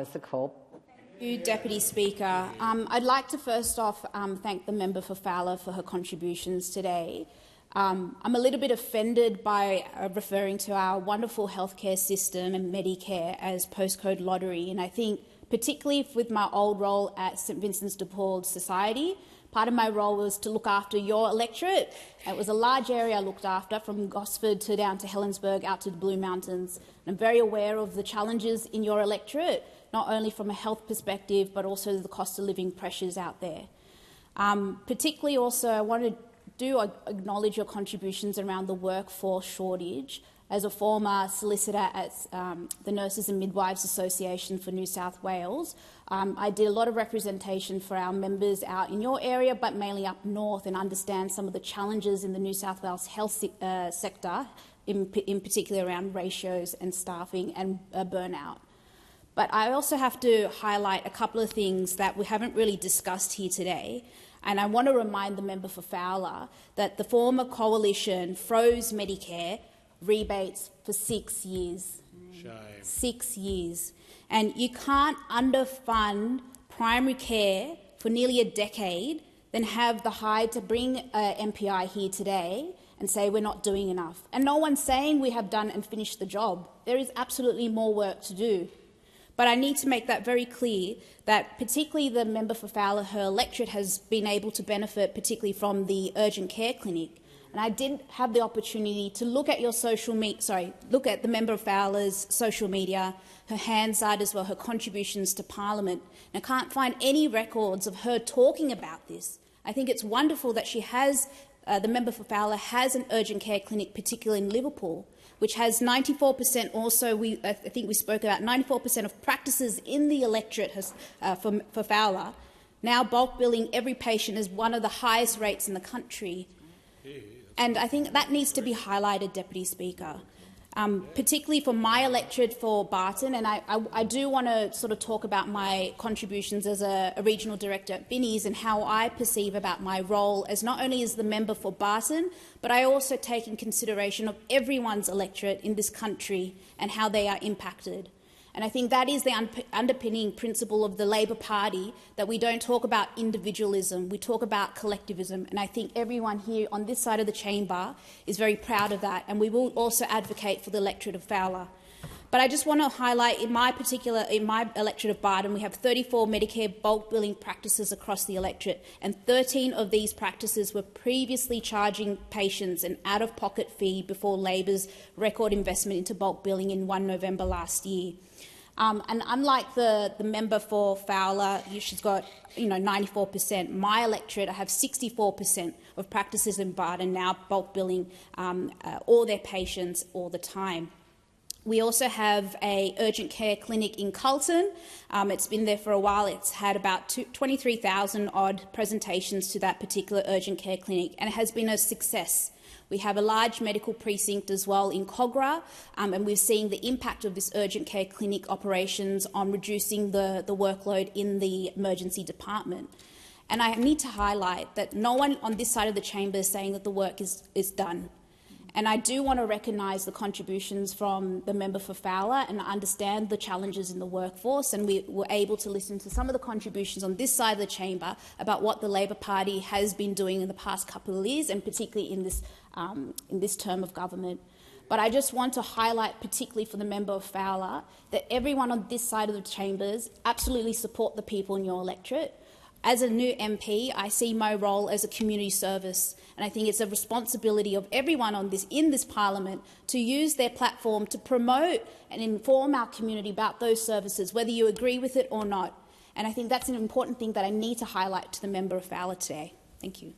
close the call. Thank you, Deputy Speaker. I'd like to first off thank the member for Fowler for her contributions today. I'm a little bit offended by referring to our wonderful healthcare system and Medicare as postcode lottery, and I think particularly with my old role at St Vincent's de Paul Society, part of my role was to look after your electorate. It was a large area I looked after, from Gosford to down to Helensburgh, out to the Blue Mountains. And I'm very aware of the challenges in your electorate, not only from a health perspective, but also the cost of living pressures out there. Particularly also, I want to acknowledge your contributions around the workforce shortage. As a former solicitor at the Nurses and Midwives Association for New South Wales, I did a lot of representation for our members out in your area, but mainly up north, and understand some of the challenges in the New South Wales health sector, in particular around ratios and staffing and burnout. But I also have to highlight a couple of things that we haven't really discussed here today. And I want to remind the member for Fowler that the former coalition froze Medicare rebates for 6 years. Shame. 6 years. And you can't underfund primary care for nearly a decade, then have the hide to bring MPI here today and say we're not doing enough. And no one's saying we have done and finished the job. There is absolutely more work to do. But I need to make that very clear that particularly the member for Fowler, her electorate has been able to benefit particularly from the urgent care clinic. And I did have the opportunity to look at your look at the member of Fowler's social media, her Hansard as well, her contributions to Parliament. And I can't find any records of her talking about this. I think it's wonderful that she has, the member for Fowler has an urgent care clinic, particularly in Liverpool, which has 94% also, I think we spoke about 94% of practices in the electorate for Fowler. Now bulk billing every patient is one of the highest rates in the country. And I think that needs to be highlighted, Deputy Speaker, particularly for my electorate for Barton. And I do want to sort of talk about my contributions as a regional director at Binnies and how I perceive about my role as not only as the member for Barton, but I also take in consideration of everyone's electorate in this country and how they are impacted. And I think that is the underpinning principle of the Labor Party, that we don't talk about individualism, we talk about collectivism. And I think everyone here on this side of the chamber is very proud of that, and we will also advocate for the electorate of Fowler. But I just want to highlight, in my electorate of Barton, we have 34 Medicare bulk billing practices across the electorate, and 13 of these practices were previously charging patients an out-of-pocket fee before Labor's record investment into bulk billing in 1 November last year. And unlike the member for Fowler, she's got 94%. My electorate, I have 64% of practices in Barton now bulk billing all their patients all the time. We also have an urgent care clinic in Carlton. It's been there for a while. It's had about 23,000 odd presentations to that particular urgent care clinic, and it has been a success. We have a large medical precinct as well in Cogra, and we're seeing the impact of this urgent care clinic operations on reducing the workload in the emergency department. And I need to highlight that no one on this side of the chamber is saying that the work is done. And I do want to recognise the contributions from the member for Fowler, and I understand the challenges in the workforce, and we were able to listen to some of the contributions on this side of the chamber about what the Labor Party has been doing in the past couple of years, and particularly in this term of government. But I just want to highlight, particularly for the member of Fowler, that everyone on this side of the chambers absolutely support the people in your electorate. As a new MP, I see my role as a community service, and I think it's a responsibility of everyone in this parliament to use their platform to promote and inform our community about those services, whether you agree with it or not. And I think that's an important thing that I need to highlight to the member of Fowler today. Thank you.